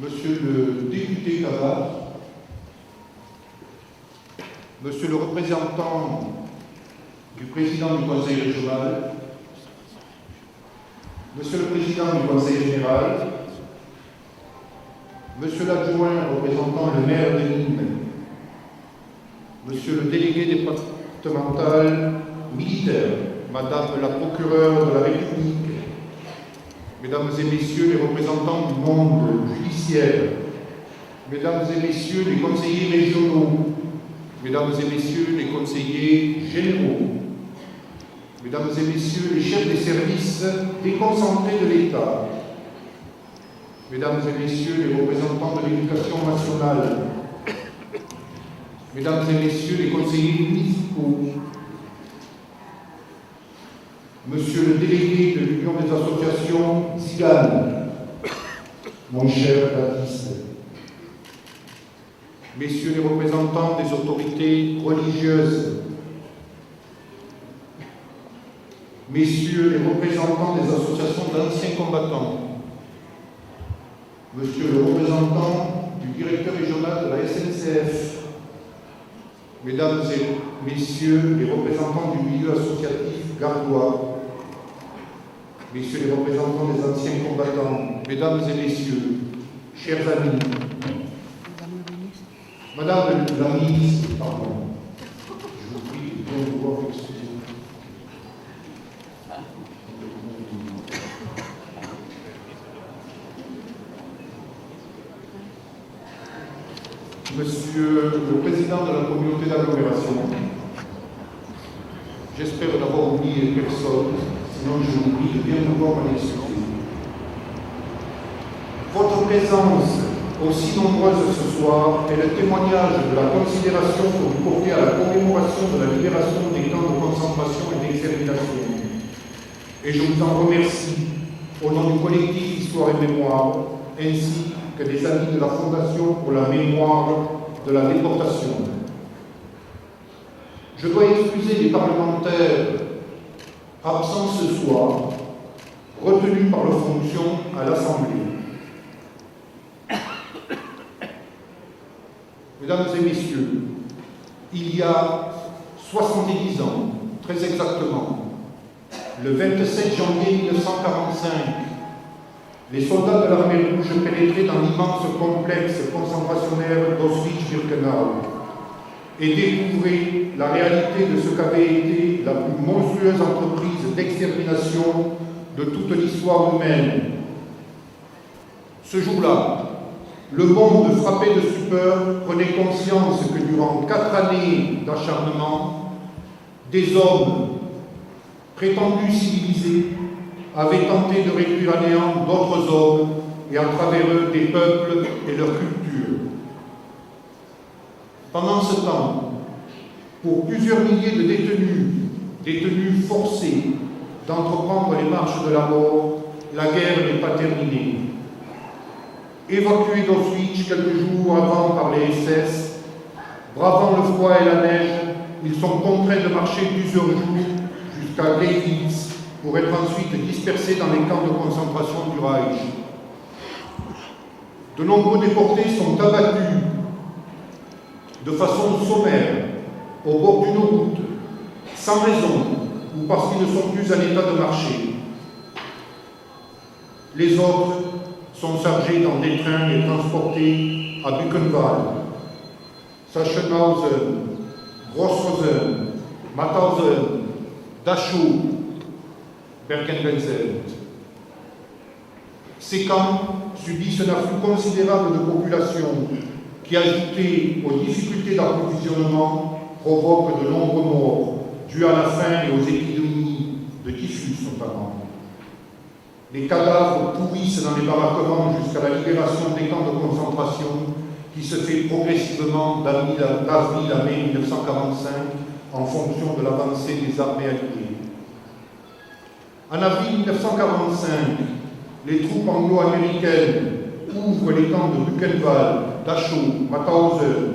Monsieur le député Cavard, Monsieur le représentant du président du Conseil régional, Monsieur le président du Conseil général, Monsieur l'adjoint représentant le maire de Nîmes, Monsieur le délégué départemental militaire, Madame la procureure de la République, Mesdames et Messieurs les représentants du monde judiciaire, Mesdames et Messieurs les conseillers régionaux, Mesdames et Messieurs les conseillers généraux, Mesdames et Messieurs les chefs des services déconcentrés de l'État, Mesdames et Messieurs les représentants de l'Éducation nationale, Mesdames et Messieurs les conseillers municipaux, Monsieur le délégué de l'Union des associations Zigane, mon cher Baptiste, Messieurs les représentants des autorités religieuses, Messieurs les représentants des associations d'anciens combattants, Monsieur le représentant du directeur régional de la SNCF, Mesdames et Messieurs les représentants du milieu associatif gardois, Messieurs les représentants des anciens combattants, Mesdames et Messieurs, chers amis, Madame la ministre, pardon, je vous prie de bien vouloir excuser. Monsieur le président de la communauté d'agglomération, j'espère n'avoir oublié personne, sinon je vous prie de bien vouloir m'en excuser. Votre présence aussi nombreuse ce soir est le témoignage de la considération que vous portez à la commémoration de la libération des camps de concentration et d'extermination. Et je vous en remercie au nom du collectif Histoire et Mémoire, ainsi que des amis de la Fondation pour la mémoire de la déportation. Je dois excuser les parlementaires absents ce soir, retenus par leurs fonctions à l'Assemblée. Mesdames et Messieurs, il y a 70 ans, très exactement, le 27 janvier 1945, les soldats de l'armée rouge pénétraient dans l'immense complexe concentrationnaire d'Auschwitz-Birkenau et découvraient la réalité de ce qu'avait été la plus monstrueuse entreprise d'extermination de toute l'histoire humaine. Ce jour-là, le monde frappé de stupeur prenait conscience que durant 4 années d'acharnement, des hommes prétendus civilisés avaient tenté de réduire à néant d'autres hommes et à travers eux des peuples et leur culture. Pendant ce temps, pour plusieurs milliers de détenus forcés d'entreprendre les marches de la mort, la guerre n'est pas terminée. Évacués d'Auschwitz quelques jours avant par les SS, bravant le froid et la neige, ils sont contraints de marcher plusieurs jours jusqu'à Gleiwitz pour être ensuite dispersés dans les camps de concentration du Reich. De nombreux déportés sont abattus de façon sommaire au bord d'une route, sans raison ou parce qu'ils ne sont plus en état de marcher. Les autres sont chargés dans des trains et transportés à Buchenwald, Sachsenhausen, Grossrosen, Mauthausen, Dachau, Bergen-Belsen. Ces camps subissent un afflux considérable de population qui, ajouté aux difficultés d'approvisionnement, provoque de nombreux morts dus à la faim et aux épidémies de typhus notamment. Les cadavres pourrissent dans les baraquements jusqu'à la libération des camps de concentration qui se fait progressivement d'avril à mai 1945 en fonction de l'avancée des armées alliées. En avril 1945, les troupes anglo-américaines ouvrent les camps de Buchenwald, Dachau, Mauthausen.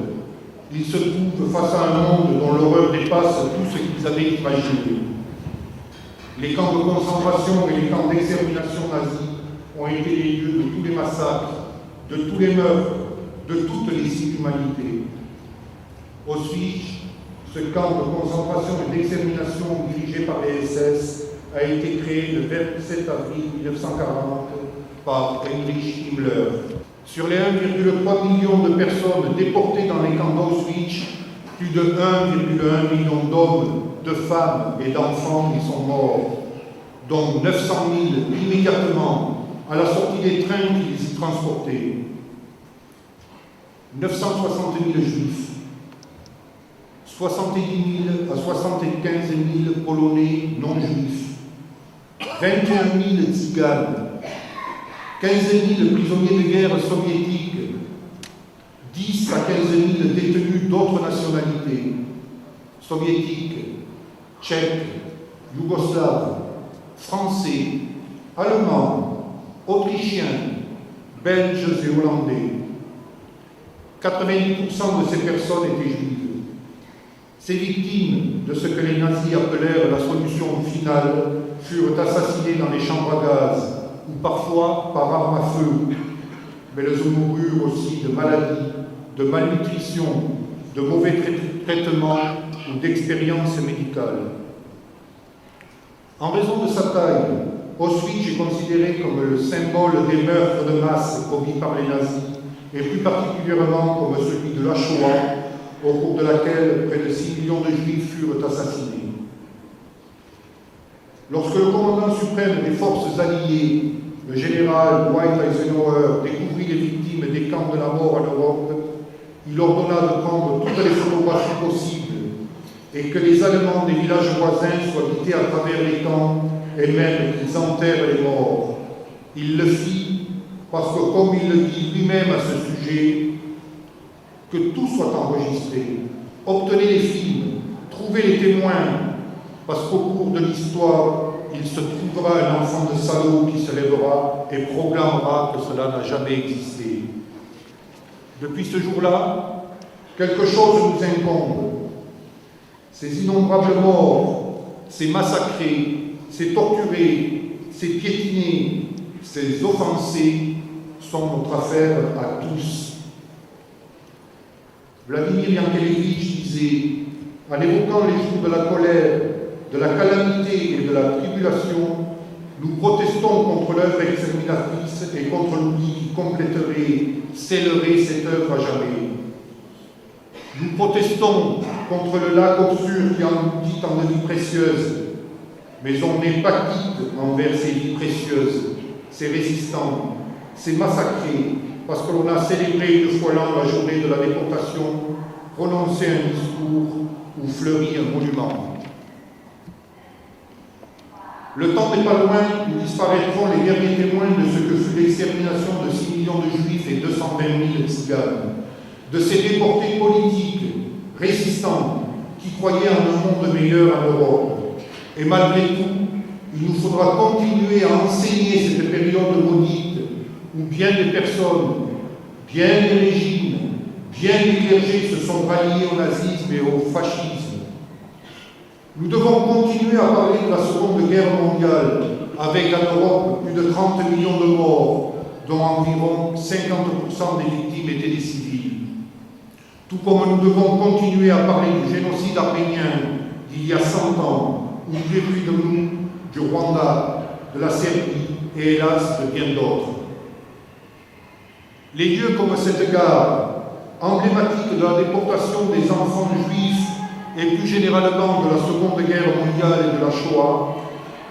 Ils se trouvent face à un monde dont l'horreur dépasse tout ce qu'ils avaient imaginé. Les camps de concentration et les camps d'extermination nazis ont été les lieux de tous les massacres, de tous les meurtres, de toutes les inhumanités. Auschwitz, ce camp de concentration et d'extermination dirigé par les SS, a été créé le 27 avril 1940 par Heinrich Himmler. Sur les 1,3 million de personnes déportées dans les camps d'Auschwitz, plus de 1,1 million d'hommes, de femmes et d'enfants y sont morts, dont 900 000 immédiatement à la sortie des trains qui les y transportaient. 960 000 juifs, 70 000 à 75 000 Polonais non-juifs, 21 000 tziganes, 15 000 prisonniers de guerre soviétiques, 10 à 15 000 détenus d'autres nationalités, soviétiques, tchèques, yougoslaves, français, allemands, autrichiens, belges et hollandais. 90% de ces personnes étaient juives. Ces victimes de ce que les nazis appelèrent la solution finale furent assassinées dans les chambres à gaz ou parfois par arme à feu, mais elles moururent aussi de maladies, de malnutrition, de mauvais traitements ou d'expériences médicales. En raison de sa taille, Auschwitz est considéré comme le symbole des meurtres de masse commis par les nazis, et plus particulièrement comme celui de la Shoah, au cours de laquelle près de 6 millions de Juifs furent assassinés. Lorsque le commandant suprême des forces alliées, le général Dwight Eisenhower, découvrit les victimes des camps de la mort en Europe, il ordonna de prendre toutes les photographies possibles et que les Allemands des villages voisins soient guidés à travers les camps et même qu'ils enterrent les morts. Il le fit parce que, comme il le dit lui-même à ce sujet, que tout soit enregistré, obtenez les films, trouvez les témoins, parce qu'au cours de l'histoire, il se trouvera un enfant de salaud qui se lèvera et proclamera que cela n'a jamais existé. Depuis ce jour-là, quelque chose nous incombe. Ces innombrables morts, ces massacrés, ces torturés, ces piétinés, ces offensés sont notre affaire à tous. Vladimir Yankelevitch disait, en évoquant les jours de la colère, de la calamité et de la tribulation, nous protestons contre l'œuvre exterminatrice et contre l'oubli qui compléterait, scellerait cette œuvre à jamais. Nous protestons contre le lac obscur qui engloutit tant de vies précieuses, mais on n'est pas quitte envers ces vies précieuses, ces résistants, ces massacrés, parce que l'on a célébré une fois l'an la journée de la déportation, prononcé un discours ou fleuri un monument. Le temps n'est pas loin où disparaîtront les derniers témoins de ce que fut l'extermination de 6 millions de juifs et 220 000 tziganes, de ces déportés politiques, résistants, qui croyaient en un monde meilleur en Europe. Et malgré tout, il nous faudra continuer à enseigner cette période maudite où bien des personnes, bien des régimes, bien des clergés se sont ralliés au nazisme et au fascisme. Nous devons continuer à parler de la Seconde Guerre mondiale, avec en Europe plus de 30 millions de morts, dont environ 50% des victimes étaient des civils. Tout comme nous devons continuer à parler du génocide arménien d'il y a 100 ans, ou du référendum du Rwanda, de la Serbie et hélas de bien d'autres. Les lieux comme cette gare, emblématique de la déportation des enfants juifs et plus généralement de la Seconde Guerre mondiale et de la Shoah,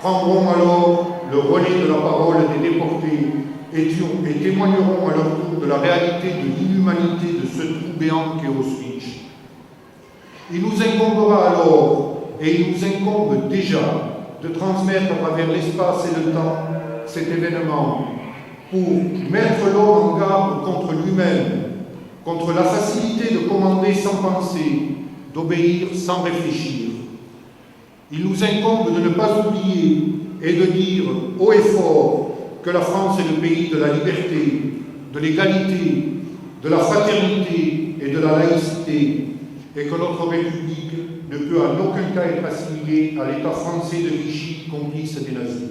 prendront alors le relais de la parole des déportés et témoigneront à leur tour de la réalité de l'inhumanité de ce trou béant qu'est Auschwitz. Il nous incombera alors, et il nous incombe déjà, de transmettre à travers l'espace et le temps cet événement pour mettre l'homme en garde contre lui-même, contre la facilité de commander sans penser, d'obéir sans réfléchir. Il nous incombe de ne pas oublier et de dire haut et fort que la France est le pays de la liberté, de l'égalité, de la fraternité et de la laïcité, et que notre République ne peut en aucun cas être assimilée à l'État français de Vichy, complice des nazis.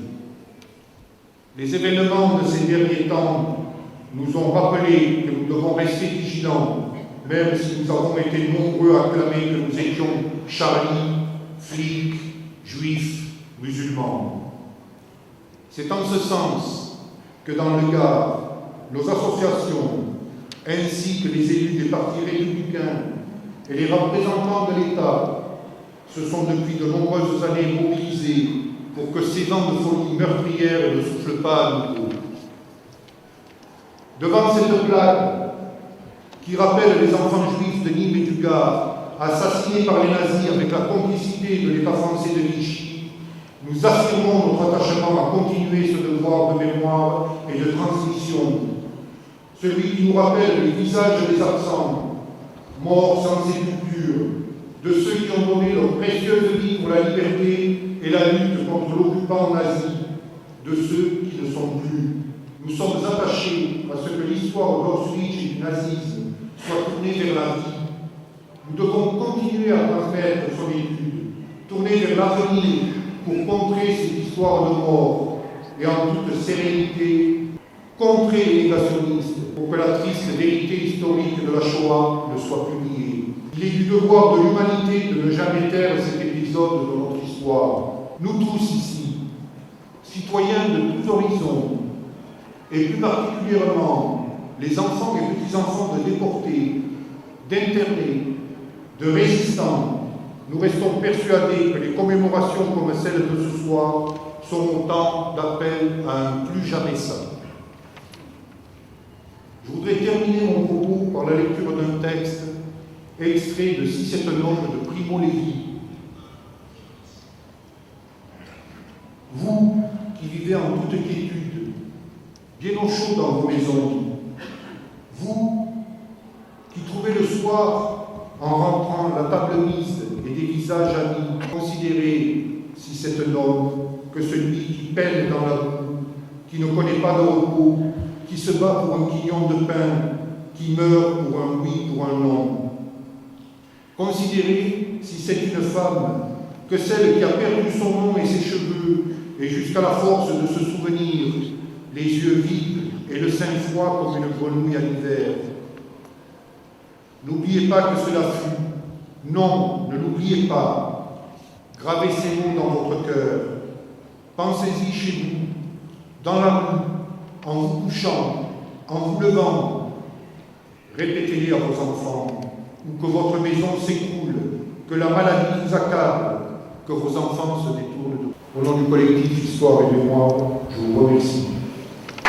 Les événements de ces derniers temps nous ont rappelé que nous devons rester vigilants, même si nous avons été nombreux à clamer que nous étions charlis, flics, juifs, musulmans. C'est en ce sens que dans le Gard, nos associations, ainsi que les élus des partis républicains et les représentants de l'État, se sont depuis de nombreuses années mobilisés pour que ces vents de folie meurtrière ne soufflent pas à nouveau. Devant cette plaque qui rappelle les enfants juifs de Nîmes et du Gard, assassinés par les nazis avec la complicité de l'État français de Vichy, nous affirmons notre attachement à continuer ce devoir de mémoire et de transmission, celui qui nous rappelle les visages des absents, morts sans sépulture, de ceux qui ont donné leur précieuse vie pour la liberté et la lutte contre l'occupant nazi, de ceux qui ne sont plus. Nous sommes attachés à ce que l'histoire d'Auschwitz et du nazisme soit tournée vers la vie. Nous devons continuer à transmettre son étude, tourner vers l'avenir pour contrer cette histoire de mort et en toute sérénité, contrer les négationnistes pour que la triste vérité historique de la Shoah ne soit plus niée. Il est du devoir de l'humanité de ne jamais taire cet épisode de notre histoire. Nous tous ici, citoyens de tous horizons, et plus particulièrement les enfants et petits-enfants de déportés, d'internés, de résistants, nous restons persuadés que les commémorations comme celle de ce soir sont autant d'appels à un plus jamais ça. Je voudrais terminer mon propos par la lecture d'un texte extrait de Si c'est un homme de Primo Levi. Vous qui vivez en toute quiétude, bien au chaud dans vos maisons, vous qui trouvez le soir, en rentrant, la table mise et des visages amis, considérez, si c'est un homme, que celui qui peine dans la boue, qui ne connaît pas de repos, qui se bat pour un quignon de pain, qui meurt pour un oui, pour un non. Considérez, si c'est une femme, que celle qui a perdu son nom et ses cheveux, et jusqu'à la force de se souvenir, les yeux vides et le sein froid comme une grenouille à l'hiver. N'oubliez pas que cela fut. Non, ne l'oubliez pas. Gravez ces mots dans votre cœur. Pensez-y chez vous, dans la rue, en vous couchant, en vous levant. Répétez-les à vos enfants, ou que votre maison s'écroule, que la maladie vous accable, que vos enfants se détournent de vous. Au nom du collectif Histoire et Mémoire, je vous remercie.